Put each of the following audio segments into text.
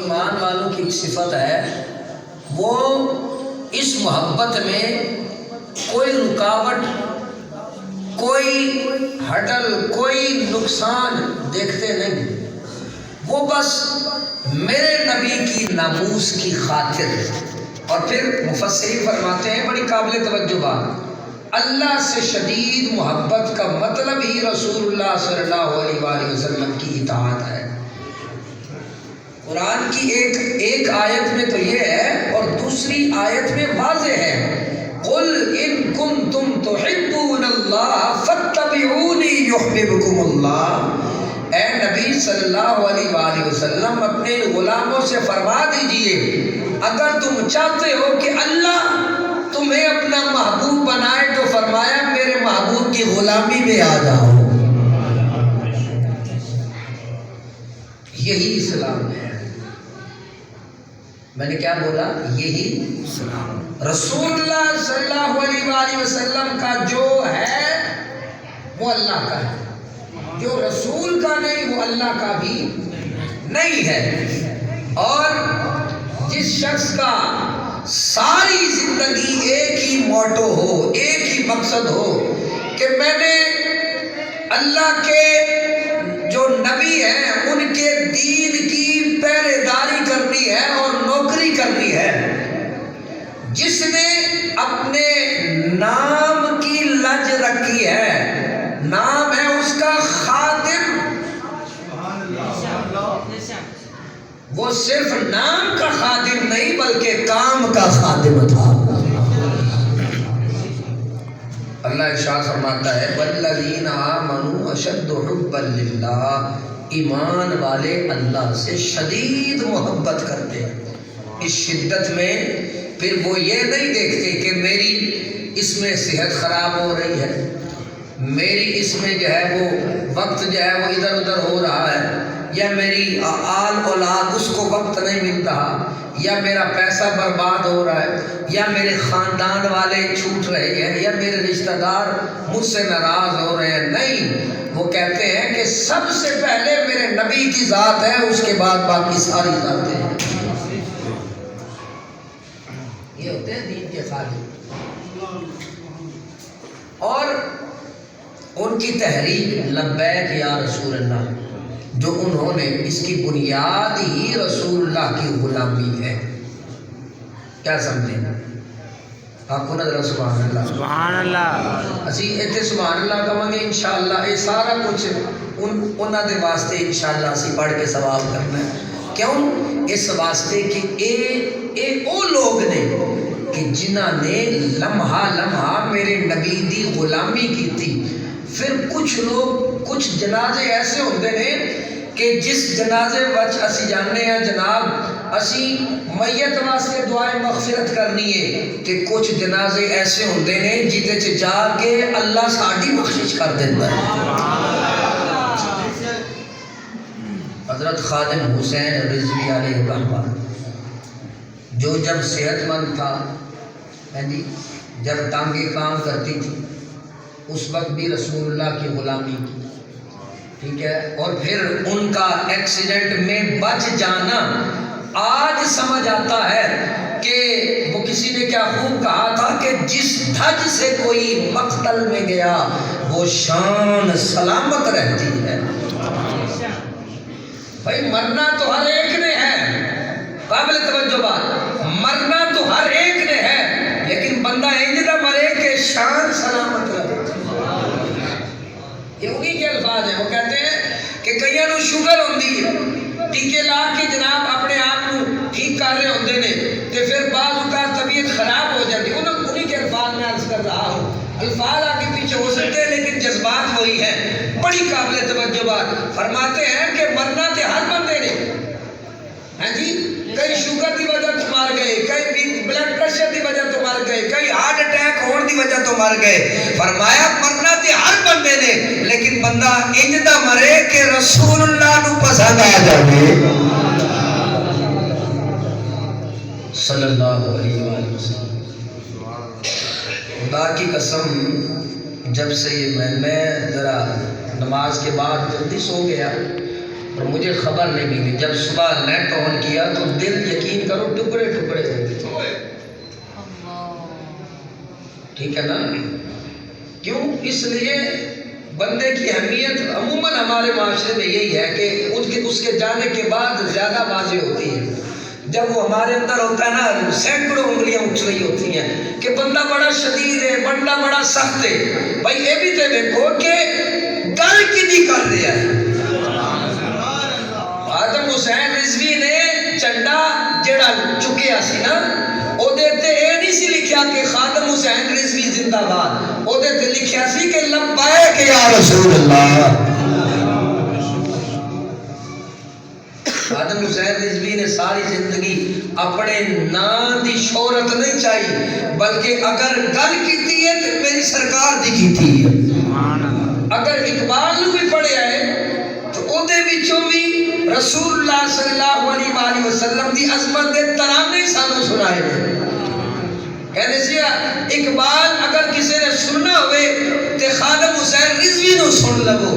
ایمان والوں کی ایک صفت ہے، وہ اس محبت میں کوئی رکاوٹ، کوئی ہڈل، کوئی نقصان دیکھتے نہیں، وہ بس میرے نبی کی ناموس کی خاطر۔ اور پھر مفسرین فرماتے ہیں بڑی قابل توجہ بات، اللہ سے شدید محبت کا مطلب ہی رسول اللہ صلی اللہ علیہ وآلہ وسلم کی اطاعت ہے۔ قرآن کی ایک آیت میں تو یہ ہے، اور دوسری آیت میں واضح ہے، قل ان کنتم تحبون اللہ فاتبعونی یحببکم اللہ۔ اے نبی صلی اللہ علیہ وآلہ وسلم اپنے غلاموں سے فرما دیجئے، اگر تم چاہتے ہو کہ اللہ تمہیں اپنا محبوب بنائے تو فرمایا میرے محبوب کی غلامی میں آ جاؤ۔ یہی اسلام ہے۔ میں نے کیا بولا؟ یہی رسول اللہ صلی اللہ علیہ وآلہ وسلم کا جو ہے وہ اللہ کا ہے، جو رسول کا نہیں وہ اللہ کا بھی نہیں ہے۔ اور جس شخص کا ساری زندگی ایک ہی موٹو ہو، ایک ہی مقصد ہو کہ میں نے اللہ کے جو نبی ہیں ان کے دین کی پہرے داری کرنی ہے اور نوکری کرنی ہے، جس نے اپنے نام کی لج رکھی ہے، نام ہے اس کا خادم، وہ صرف نام کا خادم نہیں بلکہ کام کا خادم تھا۔ اللہ ارشاد فرماتا ہے والذین آمنوا اشد حبا للہ، ایمان والے اللہ سے شدید محبت کرتے ہیں۔ اس شدت میں پھر وہ یہ نہیں دیکھتے کہ میری اس میں صحت خراب ہو رہی ہے، میری اس میں جو ہے وہ وقت جو ہے وہ ادھر ادھر ہو رہا ہے، یا میری آل اولاد اس کو وقت نہیں مل رہا، یا میرا پیسہ برباد ہو رہا ہے، یا میرے خاندان والے چھوٹ رہے ہیں، یا میرے رشتہ دار مجھ سے ناراض ہو رہے ہیں۔ نہیں، وہ کہتے ہیں کہ سب سے پہلے میرے نبی کی ذات ہے، اس کے بعد باقی ساری ذاتیں ہیں۔ یہ ہوتے ہیں دین کے خادم۔ اور ان کی تحریک لبیک یا رسول اللہ، جو انہوں نے اس کی بنیاد ہی رسول اللہ کی غلامی ہے۔ کیا سمجھیں؟ آنکھوں نظر سبحان اللہ، سبحان اللہ۔ اسی ایتھے سبحان اللہ کہاں گے انشاءاللہ۔ یہ سارا کچھ انہاں دے واسطے انشاءاللہ اسی پڑھ کے ثواب کرنا ہے۔ کیوں؟ اس واسطے کہ اے او لوگ نے کہ جنہاں نے لمحہ لمحہ میرے نبی دی غلامی کی تھی۔ پھر کچھ لوگ، کچھ جنازے ایسے ہوندے نے کہ جس جنازے وچ اسی جاننے ہیں جناب اسی میت واسطے دعائیں مغفرت کرنی ہے، کہ کچھ جنازے ایسے ہوندے نے جدے چ جا کے اللہ ساڈی بخشش کر دیتا ہے۔ حضرت خادم حسین رضوی علیہ الرحمہ جو جب صحت مند تھا، جب ٹانگیں کام کرتی تھی، اس وقت بھی رسول اللہ کی غلامی کی، ٹھیک ہے۔ اور پھر ان کا ایکسیڈنٹ میں بچ جانا آج سمجھ آتا ہے کہ وہ کسی نے کیا خوب کہا تھا کہ جس دھج سے کوئی مقتل میں گیا وہ شان سلامت رہتی ہے۔ بھائی مرنا تو ہر ایک نے ہے، قابل توجہ بات، مرنا تو ہر ایک نے ہے، لیکن بندہ انجدہ مرے کہ شان سلامت رہے۔ یہ انہی کے الفاظ ہیں۔ وہ کہتے ہیں کہ کئیاں نو شوگر ہوندی ہے، ٹیکے لا کے جناب اپنے آپ کو ٹھیک کر رہے ہوندے نے، تے پھر بعض اوقات طبیعت خراب ہو جاتی ہے۔ انہی کے الفاظ میں عرض کر رہا ہوں، الفاظ آگے پیچھے ہو سکتے ہیں لیکن جذبات وہی ہیں۔ بڑی قابل توجہ بات فرماتے ہیں کہ مرنا تے ہر بندے نے، ہاں جی، کئی شوگر دی وجہ تو مر گئے، کئی بلڈ پریشر دی وجہ تو مر گئے، کئی ہارٹ اٹیک ہون دی وجہ تو مر گئے۔ فرمایا مرنا تے ہر بندے نے، لیکن بندہ انجدہ مرے کہ رسول اللہ نو پسند آ جائے صلی اللہ علیہ وآلہ وسلم۔ خدا کی قسم جب سے یہ میں ذرا نماز کے بعد جلدی سو گیا اور مجھے خبر نہیں ملی، جب صبح نیٹ آن کیا تو ٹھیک ہے نا؟ کیوں؟ اس لیے بندے کی اہمیت عموماً ہمارے معاشرے میں یہی ہے کہ اس کے جانے کے بعد زیادہ واضح ہوتی ہے. جب وہ ہمارے اندر ہوتا ہے نا سینکڑوں انگلیاں اٹھ رہی ہوتی ہیں کہ بندہ بڑا شدید ہے, بندہ بڑا سخت ہے. بھائی یہ بھی تو دیکھو کہ گل کی کر رہا ہے. خادم حسین رضوی نے جھنڈا جڑا چکیا سی نا او دے تے اے نہیں سی لکھیا کہ خادم حسین رضوی زندہ باد, او دے تے لکھیا سی کہ لبیک یا رسول اللہ. خادم حسین رضوی نے ساری زندگی اپنے نام دی شہرت نہیں چاہی, بلکہ اگر گل کیتی ہے تو میری سرکار دی کیتی ہے. اگر اقبال بھی پڑھیا ہے تو او دے وچوں بھی رسول اللہ صلی اللہ علیہ وآلہ وسلم دی عظمت دے ترانے سانو سنائے ہیں. کہنے سے اقبال اگر کسی نے سننا ہوئے تے خادم حسین رضوی نو سن لگو.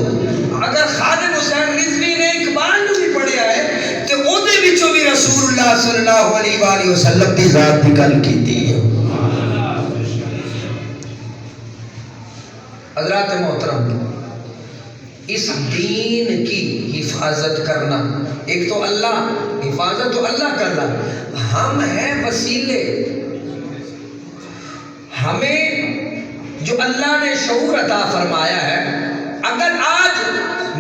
اگر خادم حسین رضوی نے اقبال نو بھی پڑھیا ہے تے او دے وچوں بھی رسول اللہ صلی اللہ علیہ وآلہ وسلم دی ذات دی گل کیتی ہے. حضرات محترم, اس دین کی حفاظت کرنا, ایک تو اللہ حفاظت تو اللہ کر رہا, ہم ہیں وسیلے. ہمیں جو اللہ نے شعور عطا فرمایا ہے, اگر آج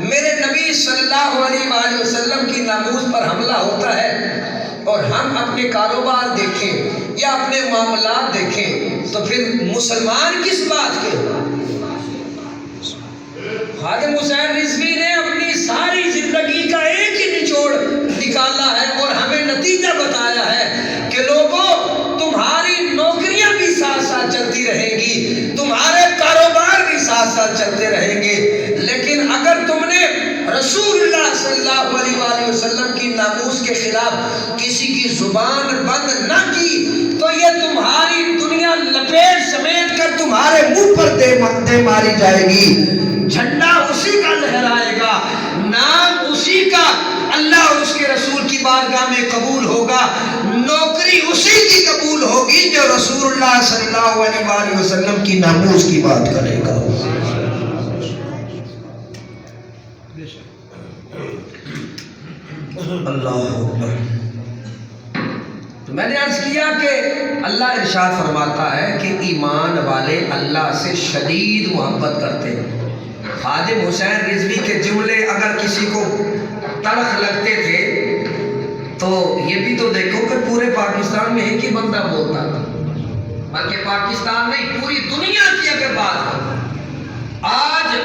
میرے نبی صلی اللہ علیہ وآلہ وسلم کی ناموس پر حملہ ہوتا ہے اور ہم اپنے کاروبار دیکھیں یا اپنے معاملات دیکھیں تو پھر مسلمان کس بات کے؟ خادم حسین رضوی نے اپنی ساری زندگی کا ایک ہی نچوڑ نکالا ہے اور ہمیں نتیجہ بتایا ہے کہ لوگوں تمہاری نوکریاں بھی ساتھ ساتھ چلتی رہیں گی, تمہارے کاروبار بھی ساتھ ساتھ چلتے رہیں گے, لیکن اگر تم نے رسول اللہ صلی اللہ علیہ وآلہ وسلم کی ناموس کے خلاف کسی کی زبان بند نہ کی تو یہ تمہاری دنیا لپیٹ سمیٹ کر تمہارے منہ پر دے ماری جائے گی. جھنڈا اسی کا لہرائے گا, نام اسی کا اللہ اور اس کے رسول کی بارگاہ میں قبول ہوگا, نوکری اسی کی قبول ہوگی جو رسول اللہ صلی اللہ علیہ وآلہ وسلم کی ناموس کی بات کرے گا. اللہ اکبر. تو میں نے عرض کیا کہ اللہ ارشاد فرماتا ہے کہ ایمان والے اللہ سے شدید محبت کرتے ہیں. خادم حسین رضوی کے جملے اگر کسی کو تلخ لگتے تھے تو یہ بھی تو دیکھو کہ پورے پاکستان میں ایک ہی بندہ بولتا تھا, بلکہ پاکستان نہیں پوری دنیا کی اگر بات کرو, آج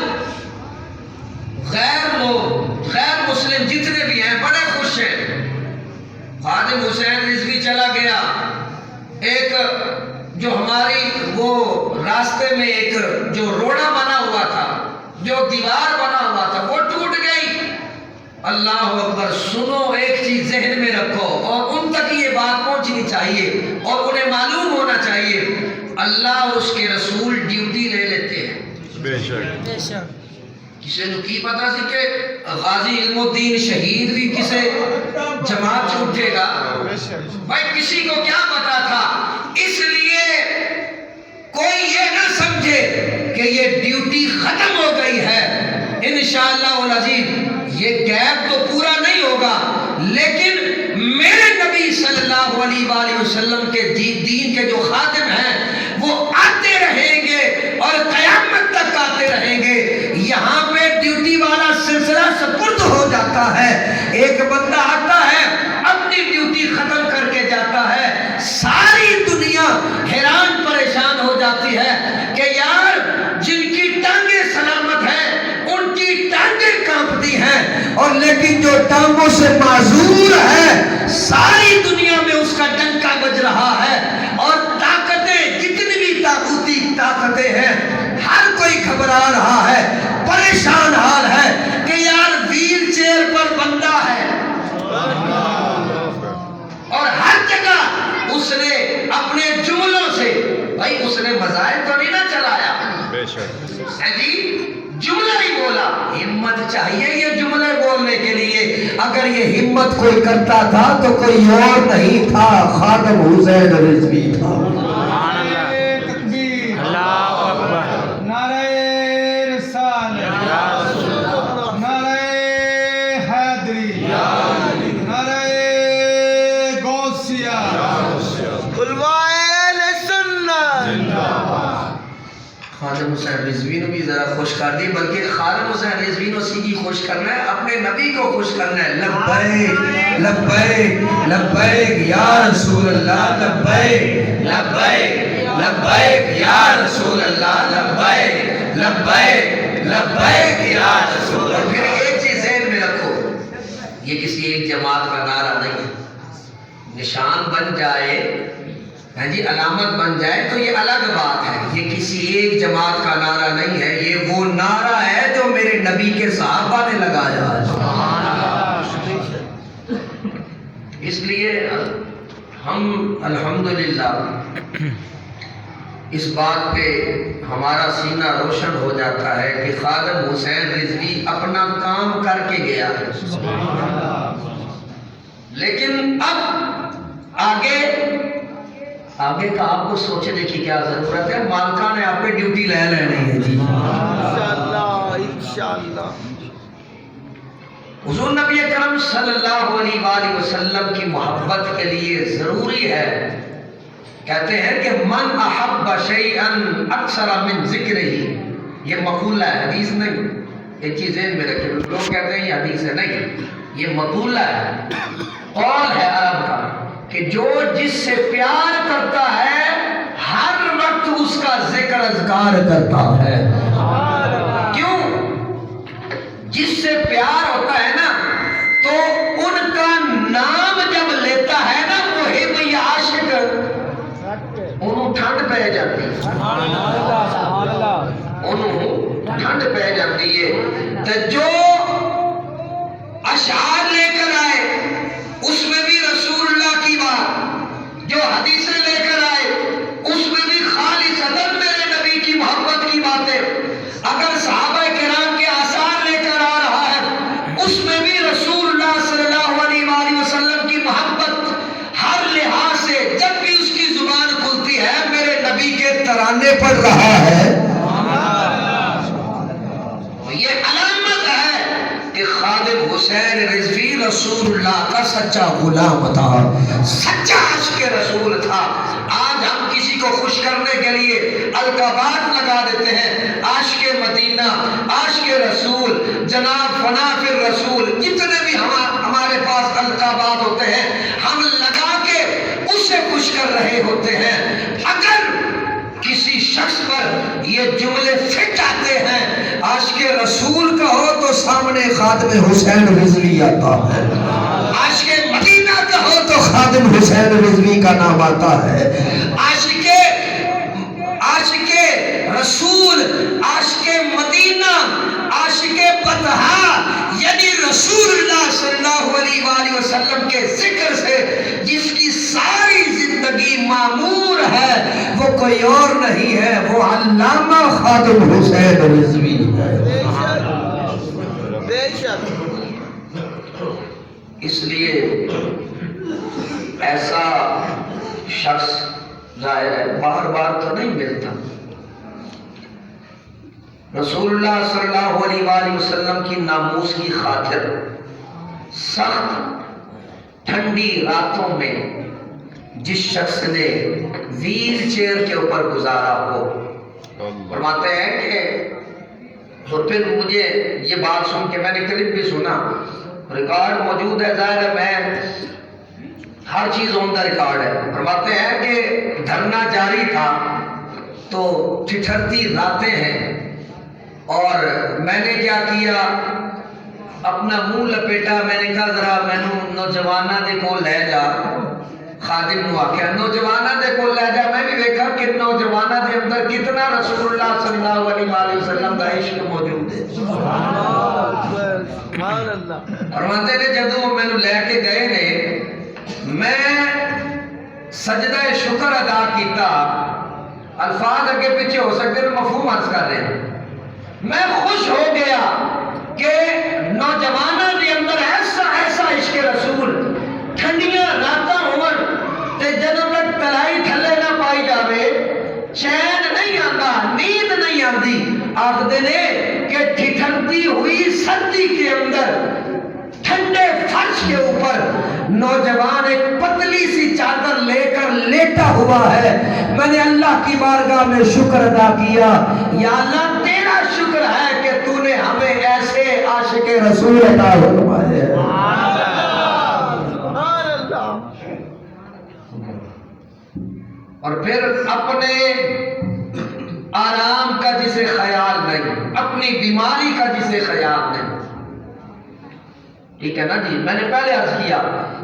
غیر لوگ غیر مسلم جتنے بھی ہیں بڑے خوش ہیں. خادم حسین رضوی چلا گیا, ایک جو ہماری وہ راستے میں ایک جو روڑا بنا ہوا تھا, جو دیوار بنا ہوا تھا, وہ ٹوٹ گئی. اللہ اکبر. سنو, ایک چیز ذہن میں رکھو اور ان تک یہ بات پہنچنی چاہیے اور انہیں معلوم ہونا چاہیے, اللہ اور اس کے رسول ڈیوٹی لے لیتے ہیں. بے شک. کسی نے کی پتا سی کہ غازی علم الدین شہید بھی کسے جماعت سے اٹھے گا؟ بھائی کسی کو کیا پتا تھا. اس لیے کوئی یہ نہ سمجھے کہ یہ ڈیوٹی ختم ہو گئی ہے. انشاءاللہ العزیز یہ گیپ تو پورا نہیں ہوگا, لیکن میرے نبی صلی اللہ علیہ وآلہ وسلم کے دین کے جو خادم ہیں وہ آتے رہیں گے اور قیامت تک آتے رہیں گے. یہاں پہ ڈیوٹی والا سلسلہ سپرد ہو جاتا ہے. ایک بندہ آتا ہے اپنی ڈیوٹی ختم کر کے جاتا ہے, ساری دنیا حیران پریشان ہو جاتی ہے کہ یار جن کی ٹانگیں سلامت ہیں ان کی ٹانگیں کانپتی ہیں, اور لیکن جو ٹانگوں سے معذور ہے ساری دنیا میں اس کا ڈنکا بج رہا ہے. اور طاقتیں جتنی بھی طاقتی طاقتیں ہیں ہر کوئی گھبرا رہا ہے, پریشان حال ہے کہ یار ویل چیئر پر بندہ ہے اور ہر جگہ اس نے اپنے جملوں سے, بھائی اس نے مظاہر تو نہیں نہ چلایا, بے شک جی جملہ ہی بولا. ہمت چاہیے یہ جملے بولنے کے لیے. اگر یہ ہمت کوئی کرتا تھا تو کوئی اور نہیں تھا, خادم حسین رضوی تھا. خادم حسین رضوی نو بھی ذرا خوش کر دی، بلکہ خادم حسین رضوی نو سی کی خوش کرنا ہے، اپنے نبی کو خوش کرنا ہے. لبیک لبیک لبیک یا رسول اللہ، لبیک لبیک لبیک یا رسول اللہ، لبیک لبیک لبیک یا رسول اللہ. پھر ایک چیز ذہن میں رکھو، یہ کسی ایک جماعت کا نعرہ نہیں ہے. نشان بن جائے، ہاں جی، علامت بن جائے تو یہ الگ بات ہے. یہ کسی ایک جماعت کا نعرہ نہیں ہے، یہ وہ نعرہ ہے جو میرے نبی کے صحابہ نے لگایا ہے. اس لیے ہم الحمدللہ اس بات پہ ہمارا سینہ روشن ہو جاتا ہے کہ خادم حسین رضوی اپنا کام کر کے گیا ہے. لیکن اب آگے کا آپ کو سوچنے کی کیا ضرورت ہے. مالکہ نے آپ پہ ڈیوٹی لے لینی ہے جی، انشاءاللہ. حضور نبی اکرم صلی اللہ علیہ وآلہ وسلم کی محبت کے لیے ضروری ہے، کہتے ہیں کہ من احب شیئا اکثر من ذکرہ، یہ مقولہ ہے، حدیث نہیں. ایک چیز ذہن میں رکھیں، لوگ کہتے ہیں یہ حدیث ہے، نہیں، یہ مقولہ ہے، قول ہے عرب کا، کہ جو جس سے پیار کرتا ہے ہر وقت اس کا ذکر اذکار کرتا ہے. کیوں؟ جس سے پیار ہوتا ہے نا تو ان کا نام جب لیتا ہے نا محب یا عاشق، انہوں ٹھنڈ پہ جاتی ہے، انہوں ٹھنڈ پہ جاتی ہے. تو جو اشعار لے کر آئے اس میں بھی رسول اللہ کی بات، جو حدیثیں لے کر آئے اس میں بھی خالصتاً میرے نبی کی محبت کی باتیں. اگر صحابہ کرام کے آثار لے کر آ رہا ہے اس میں بھی رسول اللہ صلی اللہ علیہ وآلہ وسلم کی محبت ہر لحاظ سے. جب بھی اس کی زبان کھلتی ہے میرے نبی کے ترانے پڑھ رہا ہے. یہ علامت ہے کہ خادم حسین رضوی رسول اللہ کا سچا غلام تھا، سچا عاشق رسول تھا. آج ہم کسی کو خوش کرنے کے لیے القابات لگا دیتے ہیں، عاشق مدینہ، عاشق رسول، جناب فنا فی الرسول، جتنے بھی ہمارے پاس القابات ہوتے ہیں ہم لگا کے اسے خوش کر رہے ہوتے ہیں. اگر کسی شخص پر یہ جملے فٹ آتے ہیں عاشق رسول کا ہو تو سامنے خادم حسین رضوی آتا ہے، عاشق مدینہ کا ہو تو خادم حسین رضوی کا نام آتا ہے. عاشق رسول، عاشق مدینہ، عاشق بطحا، یعنی رسول اللہ صلی اللہ علیہ وآلہ وسلم کے ذکر سے جس کی ساری زندگی معمور ہے وہ کوئی اور نہیں ہے، وہ علامہ خادم حسین رضوی ہے. بے شک. اس لیے ایسا شخص ظاہر ہے بار بار تو نہیں ملتا. رسول اللہ صلی اللہ علیہ وآلہ وسلم کی ناموس کی خاطر سخت ٹھنڈی راتوں میں جس شخص نے ویل چیئر کے اوپر گزارا ہو، فرماتے ہیں کہ اور پھر مجھے یہ بات سن کے میں نے کلپ بھی سنا، ریکارڈ موجود ہے، ظاہر ہے میں ہر چیز آن دا ریکارڈ ہے. فرماتے ہیں کہ دھرنا جاری تھا تو ٹھٹھرتی راتیں ہیں اور میں نے کیا کیا، اپنا منہ لپیٹا. میں نے کہا ذرا مینوں نوجوانہ دے کول لے جا. خادم نو آکھیا نوجوانہ دے کول لے جا. میں بھی دیکھا کہ نوجوانہ دے اندر کتنا رسول اللہ صلی اللہ علیہ وآلہ وسلم کا عشق موجود ہے. فرماتے نے جدوں مینوں لے کے گئے نے میں سجدہ شکر ادا کیتا. الفاظ اگے پیچھے ہو سکتے ہیں، مفہوم عرض کر رہے ہیں. میں خوش ہو گیا کہ نوجوانہ دے اندر ایسا عشق رسول، ٹھنڈیاں راتاں ہون تے جدوں تک تلائی تھلے نہ پائی جاوے چین نہیں آندا، نیند نہیں آندی. آخدے نے کہ ٹھٹھرتی ہوئی سردی کے اندر ٹھنڈے فرش کے اوپر نوجوان ایک پتلی سی چادر لے کر لیٹا ہوا ہے. میں نے اللہ کی بارگاہ میں شکر ادا کیا، یا اللہ تیرا شکر ہے کہ تو نے ہمیں ایسے عاشق رسول عطا فرمائے. اور پھر اپنے آرام کا جسے خیال نہیں، اپنی بیماری کا جسے خیال نہیں. ٹھیک ہے نا جی. میں نے پہلے عرض کیا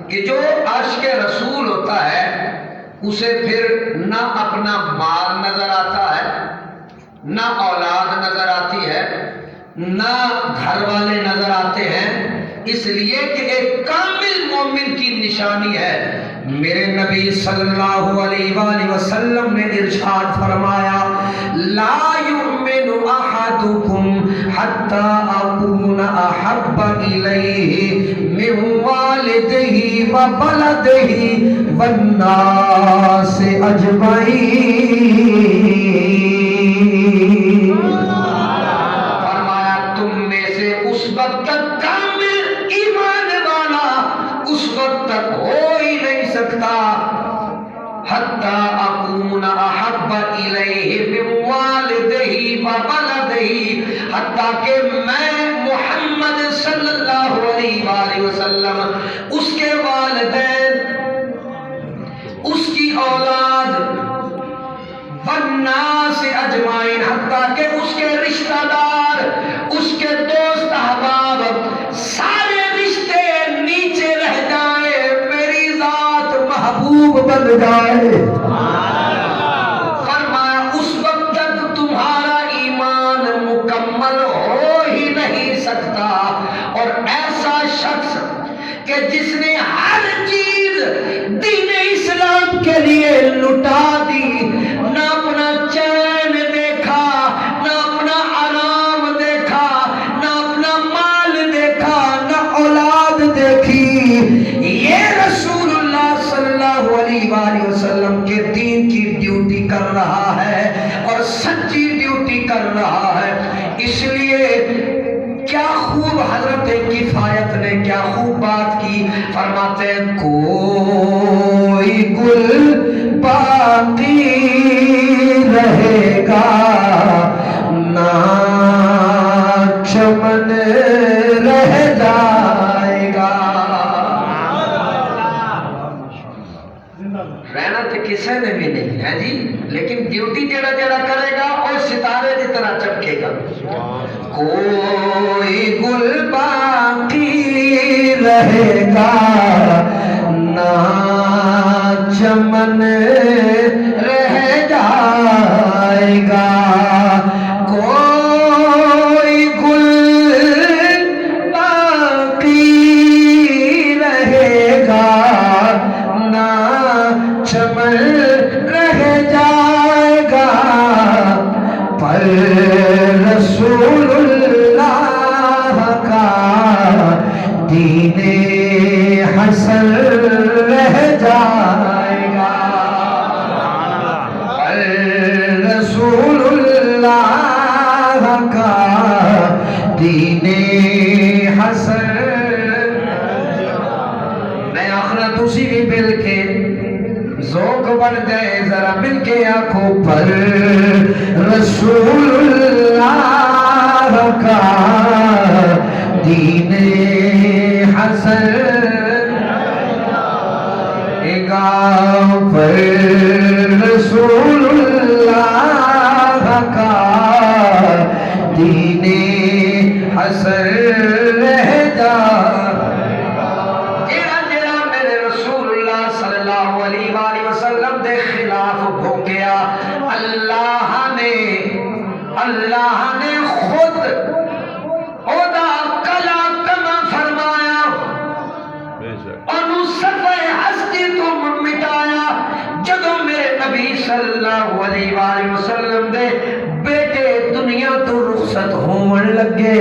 کہ جو عاشق رسول ہوتا ہے اسے پھر نہ اپنا مال نظر آتا ہے، نہ اولاد نظر آتی ہے، نہ گھر والے نظر آتے ہیں. اس لیے کہ ایک کامل مومن کی نشانی ہے. میرے نبی صلی اللہ علیہ وآلہ وسلم نے ارشاد فرمایا لا یؤمن احدکم حتی اکون احب الیہ من والدہ وولدہ والناس اجمعین. فرمایا تم میں سے اس وقت تک کامل ایمان والا اس وقت تک ہو ہی نہیں سکتا حتی اکون احب الیہ من والدہ وولدہ، حتیٰ کہ میں محمد صلی اللہ علیہ وآلہ وسلم اس کے والدین، اس کی اولاد، والناس اجمعین، حتیٰ کہ اس کے رشتہ دار، اس کے دوست احباب، سارے رشتے نیچے رہ جائے، میری ذات محبوب بن جائے. فرمایا اس وقت تک تمہارا ایمان مکمل ہو ہی نہیں سکتا. اور ایسا شخص کہ جس نے ہر چیز دین اسلام کے لیے لٹا دی، نہ اپنا چین دیکھا، نہ اپنا آرام دیکھا، نہ اپنا مال دیکھا، نہ اولاد دیکھی، یہ رسول اللہ صلی اللہ علیہ وآلہ وسلم کے دین کی ڈیوٹی کر رہا ہے اور سچی ڈیوٹی کر رہا ہے. اس لیے کیا خوب حضرت کفایت نے کیا خوب بات کی. فرماتے ہیں کوئی گل باقی رہے گا نہ چمن رہ جائے گا. رہنا تو کسی نے بھی نہیں ہے جی، لیکن ڈیوٹی جڑا جڑا کرے گا اور ستارے کی طرح چمکے گا. کوئی گل باقی رہے گا نہ چمن رہ جائے گا. کوئی گل باقی رہے گا نہ چمن رہ جائے گا، پر رسول اللہ کا دین حسن رہ جائے گا. پر رسول اللہ کا دین حسن. میں آخرا تسی بھی مل کے ذوق بڑھ گئے، ذرا مل کے آنکھوں پر رسول اللہ کا دین حسن گا، پر رسول اللہ کا دین حسن رہ جا. اللہ نے خود اودا کلا کما فرمایا اور اس صفحہ ہستی تو مٹایا. جدو میرے نبی صلی اللہ علیہ وآلہ وسلم دے بیٹے دنیا تو رخصت ہون لگے،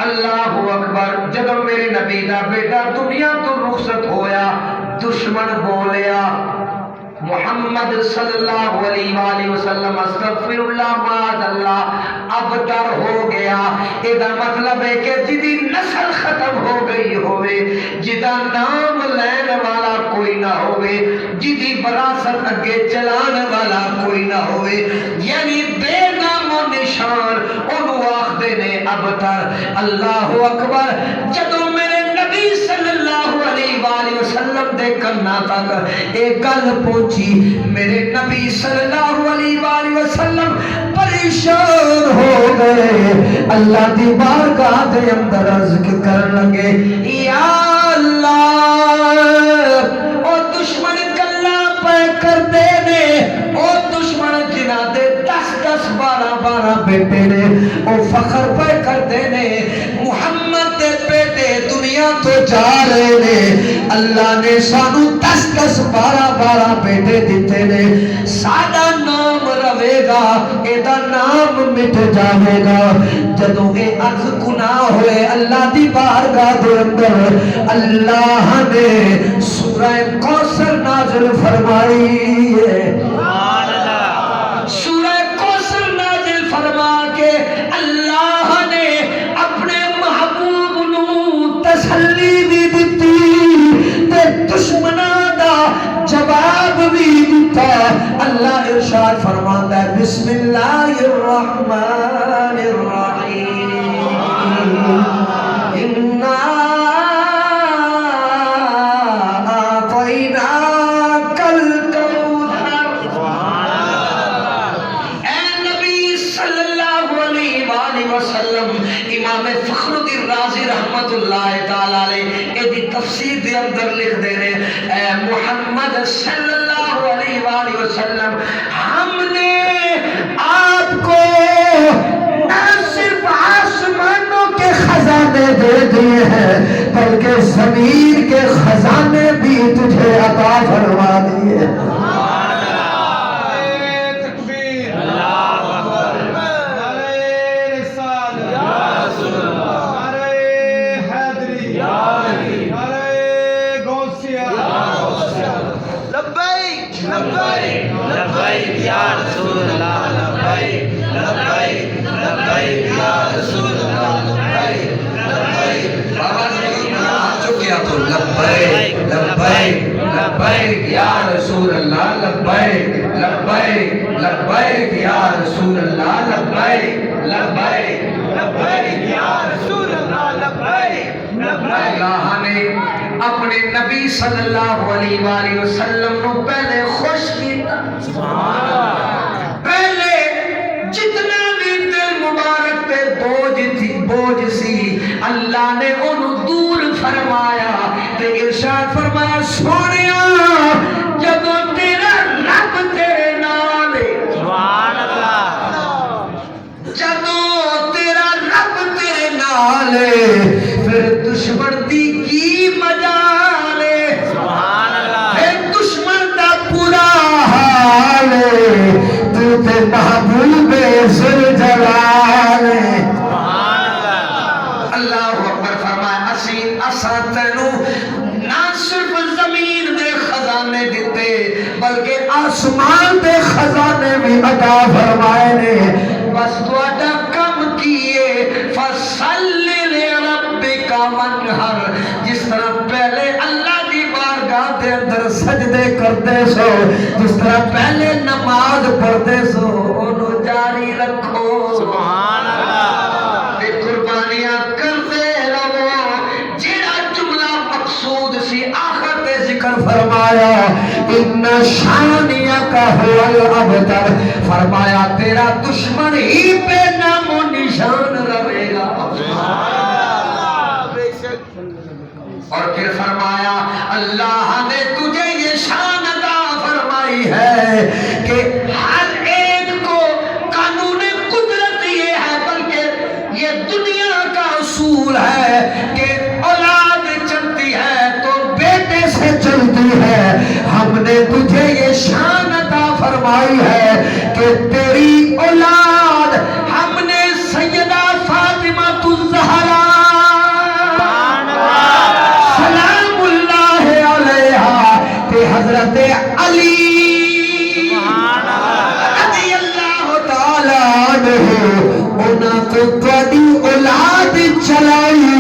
اللہ اکبر، جدو میرے نبی دا بیٹا دنیا تو رخصت ہویا، دشمن بولیا محمد صلی اللہ علیہ وآلہ وسلم استغفر اللہ معاذ اللہ اب در ہو گیا. ایدہ مطلب ہے کہ جدی نسل ختم ہو گئی ہوئے، جدہ نام لین والا کوئی نہ ہوئے، جدہ دی وراثت اگے چلانے والا کوئی نہ ہوئے، یعنی بے نام و نشان انہوں آخدے نے ابتر۔ اللہ اکبر، جدو میرے نبی صلی اللہ علیہ وآلہ وسلم دے کرنا تک ایک گل پہنچی، میرے نبی صلی اللہ علیہ وآلہ وسلم پریشان ہو گئے، اللہ دی بارگاہ دے اندر عرض کرن لگے، یا اللہ او دشمن کلا پہ کر دے نے، او دشمن جنہ دے 10 12 بیٹے نے، او فخر پہ کر دے نے، محمد دے بیٹے دنیا تو جا رہے نے، اللہ نے سانو 10 12 بیٹے دیتے نے، سادہ نام روے گا، ایدہ نام مٹ جاوے گا۔ جدوں اے عرض گناہ ہوئے اللہ دی بارگاہ دے اندر، اللہ نے سورہ کوثر نازل فرمائی ہے، سورہ کوثر نازل فرما کے اللہ نے اپنے محبوب نو تسلی بھی دیتی تے دشمناں دا جواب بھی دیتا۔ اللہ ارشاد فرماتا ہے، بسم اللہ الرحمن الرحیم، اِنَّا أَعْطَيْنَاكَ الْكَوْثَرَ۔ اے نبی صلی اللہ علیہ وآلہ وسلم، امام فخر الدین رازی رحمت اللہ تعالیٰ علیہ ایدی تفسیر دے اندر لکھ دے رہے، اے محمد صلی اللہ علیہ وآلہ وسلم، ہم نے آپ کو نہ صرف آسمانوں کے خزانے دے دیے ہیں بلکہ زمین کے خزانے بھی تجھے عطا فرما دیے۔ لبیک یا رسول اللہ، لبیک لبیک لبیک یا رسول اللہ، لبیک لبیک لبیک یا رسول اللہ، لبیک لبیک۔ اللہ نے اپنے نبی صلی اللہ علیہ وآلہ وسلم کو پہلے خوش کیا، پہلے جتنا بھی دل مبارک پہ بوجھ سی اللہ نے انہوں دور فرمایا تے ارشاد فرمایا، سونیا جب تیرا رب تیرے نال، سبحان اللہ، جب تیرا رب تیرے نال پھر دشمن دی کی مجال، سبحان اللہ، پھر دشمن دا برا حال، تو تے محبوب ذوالجلال، اساں تینوں نہ صرف زمین دے خزانے دیتے بلکہ آسمان دے خزانے بھی عطا فرمائے نے، بس تہاڈا کم کیے فصل لربک وانحر، جس طرح پہلے اللہ دی بارگاہ دے اندر سجدے کرتے سو، جس طرح پہلے نماز پڑھتے سو، انہوں جاری رکھو، سبحان اللہ، تے قربانیاں کرتے ذکر فرمایا، ان شانیک هو الابتر، فرمایا تیرا دشمن ہی پہ نام و نشان رہے گا، اور پھر فرمایا اللہ نے تجھے یہ شان عطا فرمائی ہے کہ ہر ایک کو قانون قدرت یہ ہے، بلکہ یہ دنیا کا اصول ہے کہ اولاد چلتی ہے تو بیٹے سے چلتی ہے، ہم نے تجھے یہ شان عطا فرمائی ہے کہ تیری اولاد ہم نے سیدہ فاطمہ الزہرا سلام اللہ علیہا کہ حضرت علی رضی اللہ تعالیٰ عنہ انہاں کو تیری اولاد چلائی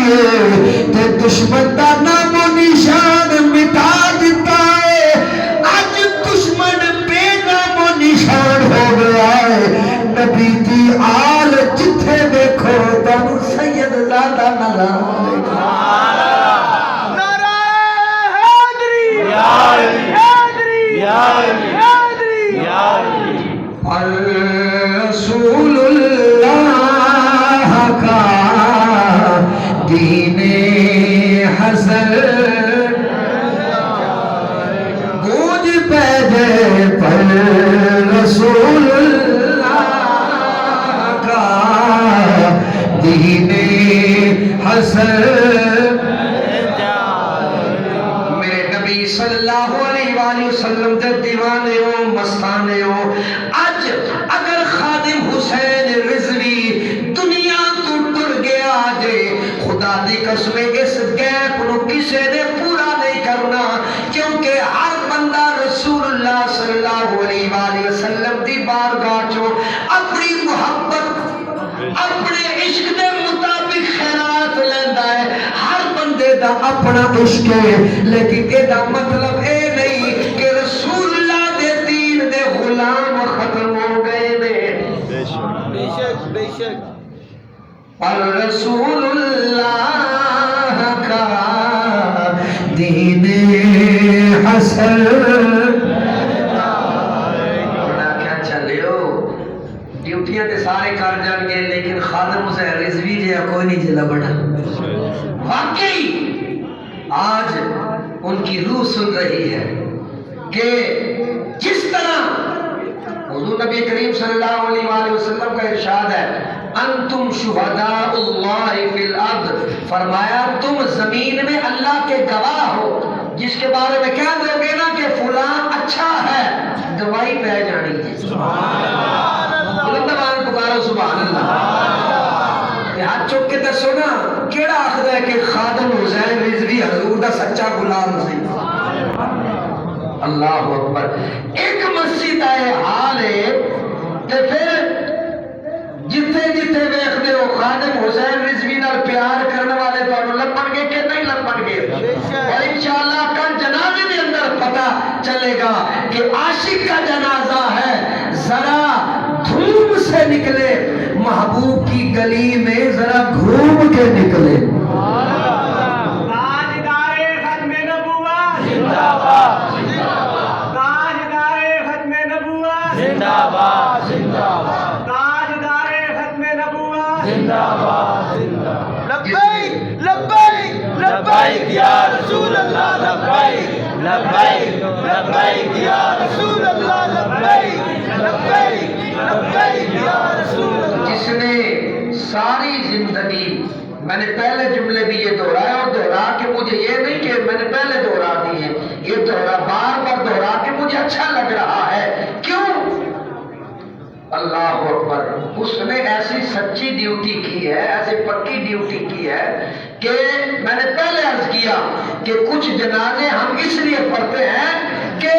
تے دشمن دا نام و نشان مٹا دیتا ہے، اج رسول اللہ کا دین حسن گونج پیدے پر رسول اللہ کا دین حسن میرے نبی صلی اللہ علیہ وآلہ وسلم دے دیوانے ہو مستانے ہو اج اگر خادم حسین رضوی دنیا تو ٹر گیا جے خدا دی قسم اس گیپ نو کسے نے پورا نہیں کرنا کیونکہ ہر بندہ رسول اللہ صلی اللہ علیہ وآلہ وسلم دی بارگاہ چو اپنی محبت اپنے عشق دے مطابق خیرات لیندا ہے ہر بندے دا اپنا عشق ہے لیکن اے دا مطلب اے نہیں کہ رسول اللہ دے دین دے غلام ختم ہو گئے نے بے شک اور رسول اللہ کا دین حسن کیا چلے ہو ڈیوٹیاں تے سارے کر جان گے لیکن خادم حسین رضوی جہا کوئی نہیں جلا بڑا واقعی آج ان کی روح سن رہی ہے کہ جس طرح حضور نبی کریم صلی اللہ علیہ وآلہ وسلم کا ارشاد ہے انتم شہداء اللہ فی الارض فرمایا تم زمین میں اللہ کے گواہ ہو جس کے بارے میں کہہ دو گے نا کہ فلاں اچھا ہے گواہی پہ جانی ہے بلندبان پکارو سبحان اللہ ہاتھ چک کے دسو نا کیڑا آخر ہے کہ خادم حسین رضوی حضور دا سچا غلام سی اللہ اکبر ایک مسجد آئے حال ہے کہ پھر جتے جتے ویکھدے ہو خادم حسین رضوی نال پیار کرنے والے تو لپن گے کہ نہیں لپن گے اور انشاءاللہ کل جنازے کے اندر پتہ چلے گا کہ عاشق کا جنازہ ہے ذرا دھوم سے نکلے محبوب کی گلی میں ذرا گھوم کے نکلے تاجدار ختم نبوت زندہ باد تاجدار ختم نبوت زندہ باد تاجدار ختم نبوت زندہ باد لبیک لبیک لبیک یا رسول اللہ لبیک لبیک لبیک یا رسول اللہ لبیک لبیک لبیک یا رسول اللہ جس نے ساری زندگی میں نے پہلے جملے بھی یہ دہرایا اور دہرا کے مجھے یہ نہیں کہ میں نے پہلے دہرا دی ہے یہ دہرا بار بار دہرا کے مجھے اچھا لگ رہا ہے کیوں اللہ اکبر اس نے ایسی سچی ڈیوٹی کی ہے ایسی پکی ڈیوٹی کی ہے کہ میں نے پہلے عرض کیا کہ کچھ جنازے ہم اس لیے پڑھتے ہیں کہ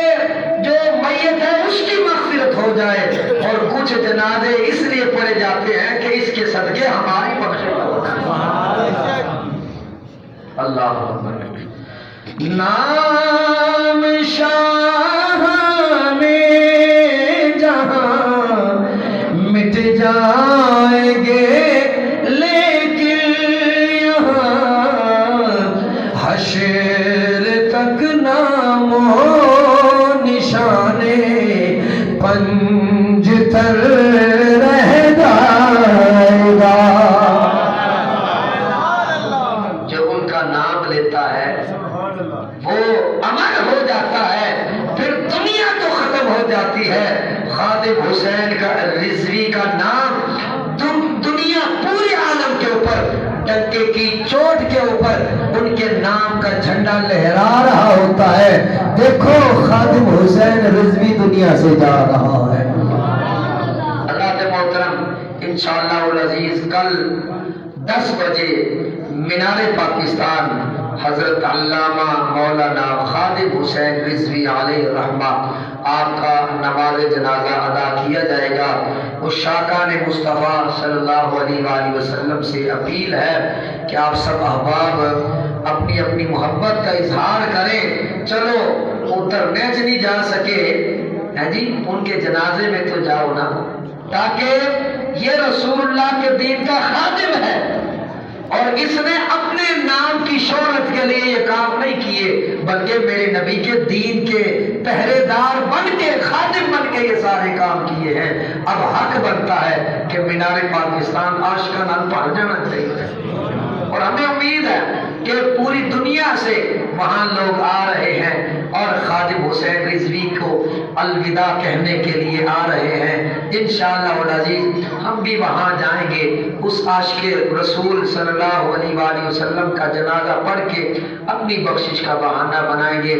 جو میت ہے اس کی مغفرت ہو جائے اور کچھ جنازے اس لیے پڑھے جاتے ہیں کہ اس کے صدقے ہماری بخشش ہو جائے اللہ اکبر نام شاہ میں جہاں مٹ جائیں گے لیکن یہاں حشر تک نام و نشانے پنجتر رہ جائے گا جو ان کا نام لیتا ہے وہ امر ہو جاتا ہے پھر دنیا تو ختم ہو جاتی ہے خادم حسین کا رضوی کا نام دنیا پورے عالم کے اوپر ڈنکے کی چوٹ کے اوپر ان کے نام کا جھنڈا لہرا رہا ہوتا ہے دیکھو خادم حسین رضوی دنیا سے جا رہا ہے اللہ کے محترم انشاءاللہ العزیز کل 10 بجے مینار پاکستان حضرت علامہ مولانا خادم حسین رضوی علیہ الرحمہ آپ کا نماز جنازہ ادا کیا جائے گا اس شاکان مصطفیٰ صلی اللہ علیہ وآلہ وسلم سے اپیل ہے کہ آپ سب احباب اپنی اپنی محبت کا اظہار کریں چلو ادھر میچ نہیں جا سکے جی ان کے جنازے میں تو جاؤ نا تاکہ یہ رسول اللہ کے دین کا خادم ہے اور اس نے اپنے نام کی شہرت کے لیے یہ کام نہیں کیے بلکہ میرے نبی کے دین کے پہرے دار بن کے، خادم بن کے یہ سارے کام کیے ہیں۔ اب حق بنتا ہے کہ مینار پاکستان عاشقان پڑھ جانا چاہیے، اور ہمیں امید ہے کہ پوری دنیا سے وہاں لوگ آ رہے ہیں اور خادم حسین رضوی کو الوداع کہنے کے لیے آ رہے ہیں۔ انشاءاللہ العزیز ہم بھی وہاں جائیں گے، اس عاشق رسول صلی اللہ علیہ وآلہ وسلم کا جنازہ پڑھ کے اپنی بخشش کا بہانہ بنائیں گے۔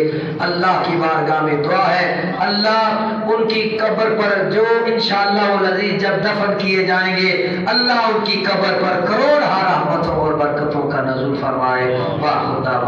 اللہ کی بارگاہ میں دعا ہے، اللہ ان کی قبر پر جو انشاءاللہ العزیز جب دفن کیے جائیں گے، اللہ ان کی قبر پر کروڑ رحمتوں اور برکتوں کا نزول فرمائے۔ واہ خدا